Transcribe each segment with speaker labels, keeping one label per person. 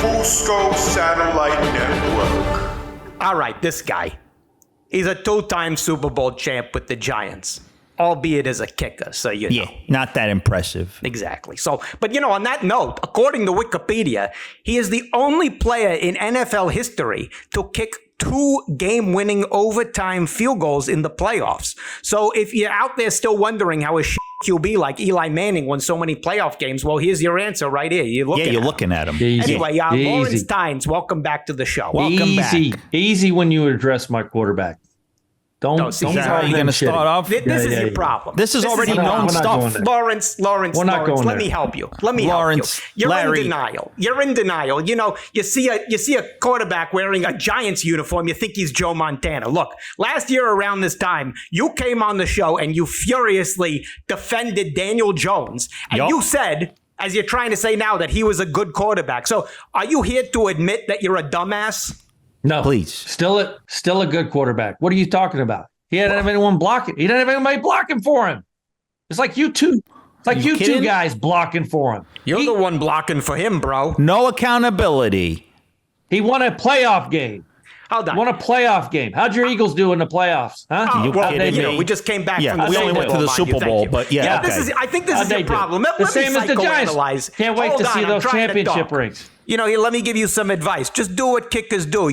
Speaker 1: FUSCO Satellite Network.
Speaker 2: All right, this guy. He's a 2-time Super Bowl champ with the Giants, albeit as a kicker, so you know.
Speaker 3: Yeah, not that impressive.
Speaker 2: Exactly. So, but on that note, according to Wikipedia, he is the only player in NFL history to kick 2 game-winning overtime field goals in the playoffs. So if you're out there still wondering how a QB like Eli Manning won so many playoff games, well, here's your answer right here. You're looking at him.
Speaker 4: Easy.
Speaker 2: Anyway, Lawrence Tynes, welcome back to the show.
Speaker 3: Welcome back.
Speaker 4: Easy when you address my quarterback. Don't
Speaker 3: Is that how you're going to start off?
Speaker 2: This is your problem.
Speaker 3: This is already known stuff.
Speaker 2: Lawrence, let me help you. You're in denial. You're in denial. You see a quarterback wearing a Giants uniform, you think he's Joe Montana. Look, last year around this time, you came on the show and you furiously defended Daniel Jones. And you said, as you're trying to say now, that he was a good quarterback. So are you here to admit that you're a dumbass?
Speaker 4: No,
Speaker 3: please.
Speaker 4: Still a good quarterback. What are you talking about? He didn't have anyone blocking. He didn't have anybody blocking for him. It's like you two. It's like you two guys blocking for him.
Speaker 2: You're the one blocking for him, bro.
Speaker 3: No accountability.
Speaker 4: He won a playoff game.
Speaker 2: Hold on.
Speaker 4: Won a playoff game. How'd your Eagles do in the playoffs? Huh?
Speaker 2: We just came back from
Speaker 3: we only went to the Super Bowl, but
Speaker 2: I think this is your problem.
Speaker 4: The same as the Giants. Can't wait to see those championship rings.
Speaker 2: Let me give you some advice. Just do what kickers do.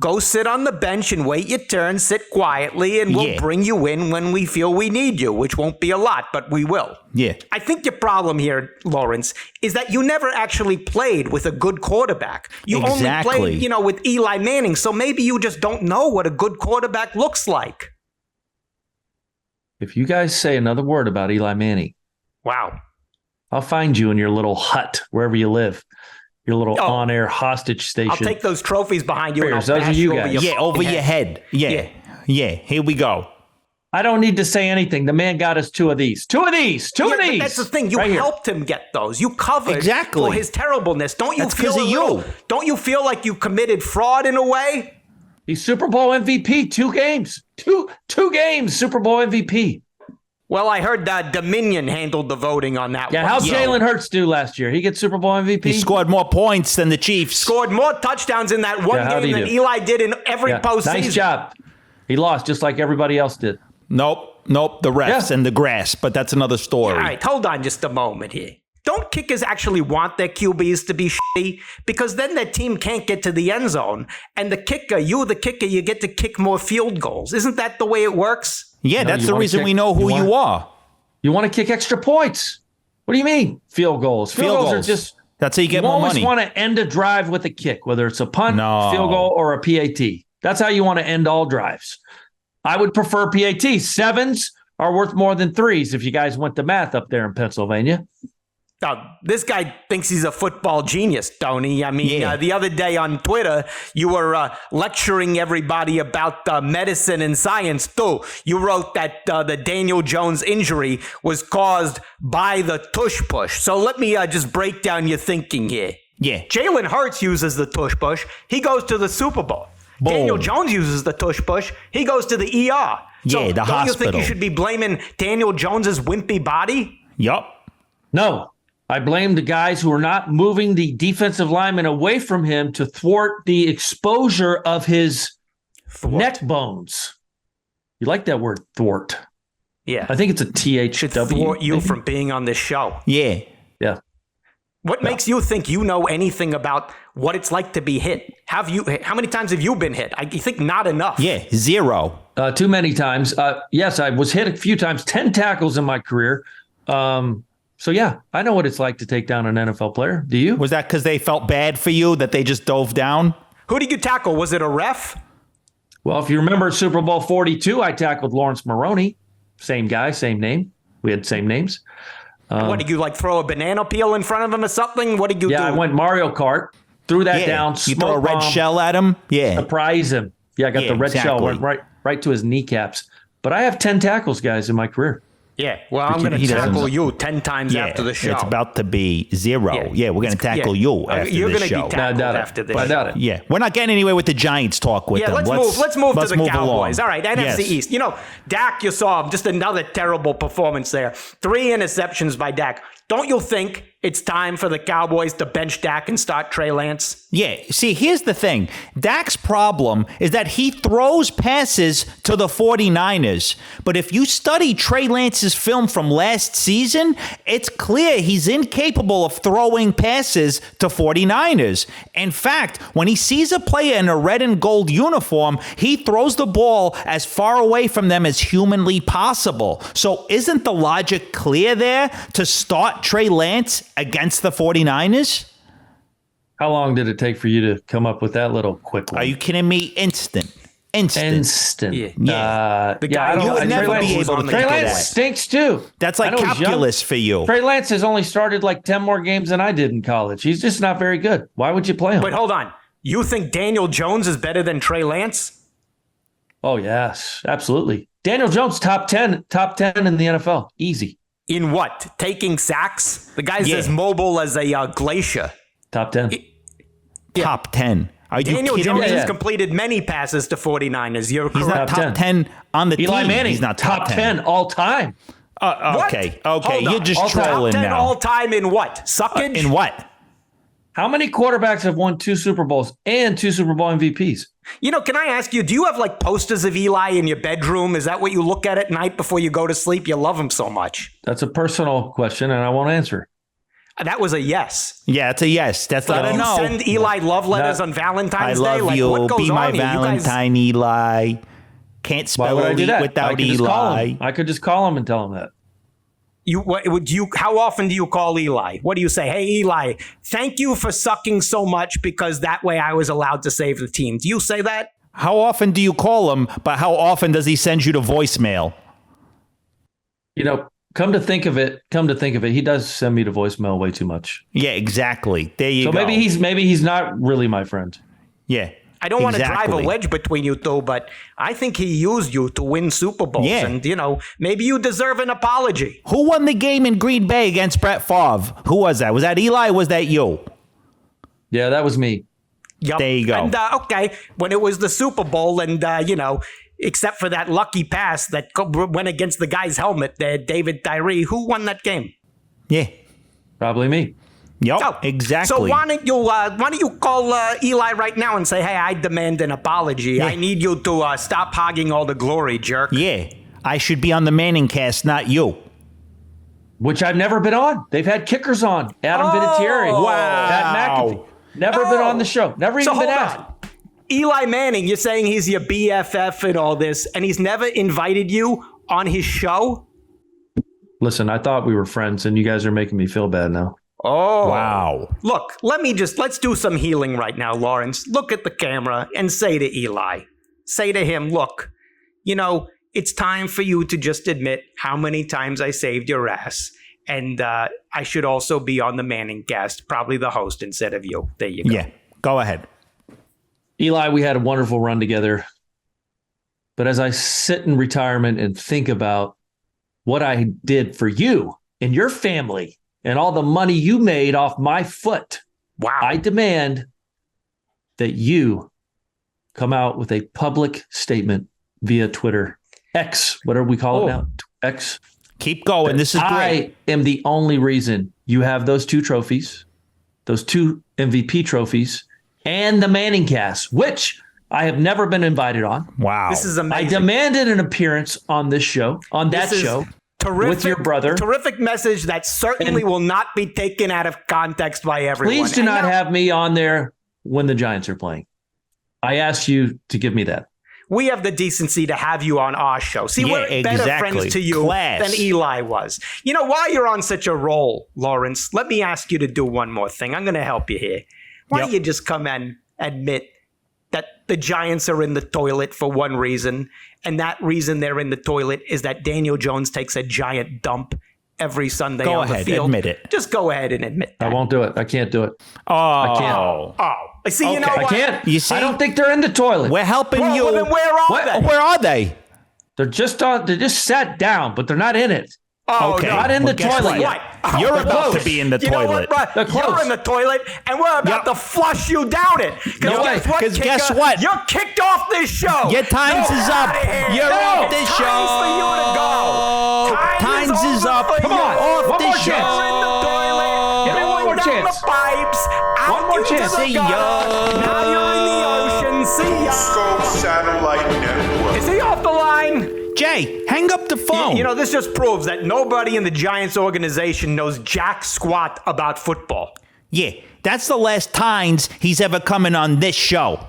Speaker 2: Go sit on the bench and wait your turn, sit quietly, and we'll bring you in when we feel we need you, which won't be a lot, but we will.
Speaker 3: Yeah.
Speaker 2: I think your problem here, Lawrence, is that you never actually played with a good quarterback. You only played, with Eli Manning, so maybe you just don't know what a good quarterback looks like.
Speaker 4: If you guys say another word about Eli Manning,
Speaker 2: wow,
Speaker 4: I'll find you in your little hut, wherever you live. Your little on-air hostage station.
Speaker 2: I'll take those trophies behind you and I'll
Speaker 4: those
Speaker 2: bash
Speaker 4: are you
Speaker 2: over
Speaker 4: guys.
Speaker 2: your
Speaker 3: over your head. Yeah. Here we go.
Speaker 4: I don't need to say anything. The man got us 2 of these. 2 of these. But
Speaker 2: that's the thing. You helped him get those. You covered for his terribleness. Don't you Don't you feel like you committed fraud in a way?
Speaker 4: He's Super Bowl MVP. 2 games. Two games. Super Bowl MVP.
Speaker 2: Well, I heard that Dominion handled the voting on that one.
Speaker 4: Yeah, how'd Jalen Hurts do last year? He gets Super Bowl MVP?
Speaker 3: He scored more points than the Chiefs.
Speaker 2: Scored more touchdowns in that one game than Eli did in every postseason.
Speaker 4: Nice job. He lost just like everybody else did.
Speaker 3: Nope. The refs and the grass, but that's another story.
Speaker 2: All right, hold on just a moment here. Don't kickers actually want their QBs to be shitty? Because then their team can't get to the end zone. And the kicker, you get to kick more field goals. Isn't that the way it works?
Speaker 3: Yeah, that's the reason we know who you are.
Speaker 4: You want to kick extra points. What do you mean? Field goals. Field goals are just...
Speaker 3: That's how you get more money.
Speaker 4: You always want to end a drive with a kick, whether it's a punt, field goal, or a PAT. That's how you want to end all drives. I would prefer PAT. 7s are worth more than 3s if you guys went to math up there in Pennsylvania.
Speaker 2: Now, this guy thinks he's a football genius, Tony. I mean, the other day on Twitter, you were lecturing everybody about medicine and science, too. You wrote that the Daniel Jones injury was caused by the tush push. So let me just break down your thinking here.
Speaker 3: Yeah.
Speaker 2: Jalen Hurts uses the tush push. He goes to the Super Bowl. Boom. Daniel Jones uses the tush push. He goes to the ER. So
Speaker 3: the hospital.
Speaker 2: Don't you think you should be blaming Daniel Jones's wimpy body?
Speaker 3: Yup.
Speaker 4: No. I blame the guys who are not moving the defensive lineman away from him to thwart the exposure of his neck bones. You like that word, thwart?
Speaker 2: Yeah.
Speaker 4: I think it's a THW.
Speaker 2: Should thwart you from being on this show.
Speaker 3: Yeah.
Speaker 4: Yeah.
Speaker 2: What makes you think you know anything about what it's like to be hit? How many times have you been hit? I think not enough.
Speaker 3: Yeah, 0.
Speaker 4: Too many times. Yes, I was hit a few times, 10 tackles in my career. So, yeah, I know what it's like to take down an NFL player. Do you?
Speaker 3: Was that because they felt bad for you that they just dove down?
Speaker 2: Who did you tackle? Was it a ref?
Speaker 4: Well, if you remember Super Bowl 42, I tackled Lawrence Maroney. Same guy, same name. We had same names.
Speaker 2: What, did you throw a banana peel in front of him or something? What did you do?
Speaker 4: Yeah, I went Mario Kart, threw that down.
Speaker 3: You throw a red shell at him? Yeah.
Speaker 4: Surprise him. Yeah, I got the red shell, went right to his kneecaps. But I have 10 tackles, guys, in my career.
Speaker 2: Yeah, well, I'm going to tackle you 10 times after the show.
Speaker 3: It's about to be 0. Yeah, we're going to tackle you after the show.
Speaker 2: You're going to be tackled after this show.
Speaker 4: I doubt it.
Speaker 3: Yeah, we're not getting anywhere with the Giants talk with them.
Speaker 2: Let's move to the Cowboys.
Speaker 3: Along.
Speaker 2: All right, NFC East. Dak, you saw him, just another terrible performance there. 3 interceptions by Dak. don't you think it's time for the Cowboys to bench Dak and start Trey Lance?
Speaker 3: Yeah, see, here's the thing. Dak's problem is that he throws passes to the 49ers. But if you study Trey Lance's film from last season, it's clear he's incapable of throwing passes to 49ers. In fact, when he sees a player in a red and gold uniform, he throws the ball as far away from them as humanly possible. So isn't the logic clear there to start Trey Lance against the 49ers?
Speaker 4: How long did it take for you to come up with that little quick one?
Speaker 3: Are you kidding me? Instant.
Speaker 2: Yeah. The guy
Speaker 3: you would never be able to
Speaker 4: Trey
Speaker 3: think of
Speaker 4: Lance
Speaker 3: that.
Speaker 4: stinks too.
Speaker 3: That's like calculus for you.
Speaker 4: Trey Lance has only started like 10 more games than I did in college. He's just not very good. Why would you play him?
Speaker 2: But hold on. You think Daniel Jones is better than Trey Lance?
Speaker 4: Oh, yes, absolutely. Daniel Jones, top 10 in the NFL. Easy.
Speaker 2: In what? Taking sacks? The guy's as mobile as a glacier.
Speaker 4: Top 10.
Speaker 3: Top 10. Are you
Speaker 2: Daniel
Speaker 3: kidding
Speaker 2: Jones
Speaker 3: me?
Speaker 2: has completed many passes to 49ers. You're
Speaker 3: He's
Speaker 2: correct.
Speaker 3: not top 10 on the
Speaker 4: Eli
Speaker 3: team.
Speaker 4: Manning,
Speaker 3: He's not top 10
Speaker 4: all time.
Speaker 3: Okay.
Speaker 2: Hold
Speaker 3: You're
Speaker 2: on.
Speaker 3: just
Speaker 2: Top
Speaker 3: trolling
Speaker 2: 10
Speaker 3: now.
Speaker 2: all time in what? Suckage?
Speaker 3: In what?
Speaker 4: How many quarterbacks have won 2 Super Bowls and 2 Super Bowl MVPs?
Speaker 2: You know, can I ask you, do you have like posters of Eli in your bedroom? Is that what you look at night before you go to sleep? You love him so much.
Speaker 4: That's a personal question, and I won't answer.
Speaker 2: That was a yes.
Speaker 3: Yeah, it's a yes. That's
Speaker 2: Let
Speaker 3: not a
Speaker 2: you
Speaker 3: no.
Speaker 2: send Eli love letters on
Speaker 3: I
Speaker 2: Valentine's
Speaker 3: love
Speaker 2: Day? Like,
Speaker 3: you.
Speaker 2: what goes
Speaker 3: Be
Speaker 2: on
Speaker 3: my
Speaker 2: here? You guys,
Speaker 3: Valentine, Eli. Can't
Speaker 4: Why
Speaker 3: spell
Speaker 4: would I do
Speaker 3: elite
Speaker 4: that?
Speaker 3: without
Speaker 4: I could just call
Speaker 3: Eli.
Speaker 4: him. I could just call him and tell him that.
Speaker 2: how often do you call Eli? What do you say? Hey, Eli, thank you for sucking so much because that way I was allowed to save the team. Do you say that?
Speaker 3: How often do you call him, but how often does he send you to voicemail?
Speaker 4: You know, come to think of it, he does send me to voicemail way too much.
Speaker 3: Yeah, exactly. There you
Speaker 4: So
Speaker 3: go.
Speaker 4: maybe he's not really my friend.
Speaker 3: Yeah.
Speaker 2: I don't want to drive
Speaker 3: exactly.
Speaker 2: a wedge between you two, but I think he used you to win Super Bowls.
Speaker 3: Yeah.
Speaker 2: And, maybe you deserve an apology.
Speaker 3: Who won the game in Green Bay against Brett Favre? Who was that? Was that Eli or was that you?
Speaker 4: Yeah, that was me.
Speaker 2: Yep.
Speaker 3: There you go.
Speaker 2: And, okay, when it was the Super Bowl and, except for that lucky pass that went against the guy's helmet, David Tyree, who won that game?
Speaker 3: Yeah.
Speaker 4: Probably me.
Speaker 3: Yep,
Speaker 2: Oh,
Speaker 3: exactly.
Speaker 2: So why don't you call Eli right now and say, hey, I demand an apology.
Speaker 3: Yeah.
Speaker 2: I need you to stop hogging all the glory, jerk.
Speaker 3: Yeah. I should be on the Manning cast, not you.
Speaker 4: Which I've never been on. They've had kickers on. Adam Vinatieri.
Speaker 3: Wow.
Speaker 4: Pat McAfee. Never been on the show. Never even been asked.
Speaker 2: Eli Manning, you're saying he's your BFF and all this, and he's never invited you on his show?
Speaker 4: Listen, I thought we were friends, and you guys are making me feel bad now.
Speaker 2: Oh.
Speaker 3: Wow.
Speaker 2: Look, let's do some healing right now, Lawrence. Look at the camera and say to Eli, say to him, look, it's time for you to just admit how many times I saved your ass. And I should also be on the Manning cast, probably the host instead of you. There you go.
Speaker 3: Yeah, go ahead.
Speaker 4: Eli, we had a wonderful run together. But as I sit in retirement and think about what I did for you and your family and all the money you made off my foot,
Speaker 2: Wow.
Speaker 4: I demand that you come out with a public statement via Twitter. X, whatever we call it now. X.
Speaker 3: Keep going. This is great.
Speaker 4: I am the only reason you have those 2 trophies, those 2 MVP trophies, and the Manning cast, which I have never been invited on.
Speaker 3: Wow.
Speaker 2: This is amazing.
Speaker 4: I demanded an appearance on this show, on that show, with your brother.
Speaker 2: Terrific message that certainly will not be taken out of context by everyone.
Speaker 4: Please do not have me on there when the Giants are playing. I asked you to give me that.
Speaker 2: We have the decency to have you on our show. See, we're better friends to you than Eli was. While you're on such a roll, Lawrence, let me ask you to do one more thing. I'm going to help you here. Why don't you just come and admit that the Giants are in the toilet for one reason, and that reason they're in the toilet is that Daniel Jones takes a giant dump every Sunday on the field. Go ahead,
Speaker 3: admit it.
Speaker 2: Just go ahead and admit that.
Speaker 4: I won't do it. I can't do it.
Speaker 3: I
Speaker 4: can't.
Speaker 2: Oh, see, you know what?
Speaker 4: I can't.
Speaker 3: You see?
Speaker 4: I don't think they're in the toilet.
Speaker 3: We're helping you.
Speaker 2: Well, then where are they?
Speaker 3: Where are they?
Speaker 4: They're just sat down, but they're not in it.
Speaker 2: Oh,
Speaker 3: Okay.
Speaker 2: no.
Speaker 4: Not in the
Speaker 3: guess
Speaker 4: toilet
Speaker 3: what?
Speaker 4: yet.
Speaker 3: You're
Speaker 2: they're
Speaker 3: about
Speaker 2: close.
Speaker 3: to be in the
Speaker 2: You know
Speaker 3: toilet.
Speaker 2: what,
Speaker 4: They're
Speaker 2: You're
Speaker 4: close.
Speaker 2: in the toilet, and we're about to flush you down it.
Speaker 3: No way.
Speaker 2: Guess what,
Speaker 3: 'Cause guess
Speaker 2: kicker?
Speaker 3: what?
Speaker 2: You're kicked off this show.
Speaker 3: Your times is up.
Speaker 2: Outta here.
Speaker 3: You're off this
Speaker 2: It's
Speaker 3: show.
Speaker 2: time for you to go.
Speaker 3: Times is
Speaker 2: over
Speaker 3: up.
Speaker 2: for
Speaker 3: Come
Speaker 2: you.
Speaker 3: on. Off
Speaker 4: One
Speaker 3: this
Speaker 4: more
Speaker 3: show.
Speaker 4: chance.
Speaker 2: You're in the
Speaker 4: more chance.
Speaker 3: See ya.
Speaker 2: Now you're in the ocean. See ya.
Speaker 1: FUSCO Satellite Network.
Speaker 2: Is he off the line?
Speaker 3: Jay, hang up the phone.
Speaker 2: You know, this just proves that nobody in the Giants organization knows jack squat about football.
Speaker 3: Yeah, that's the last Tynes he's ever coming on this show.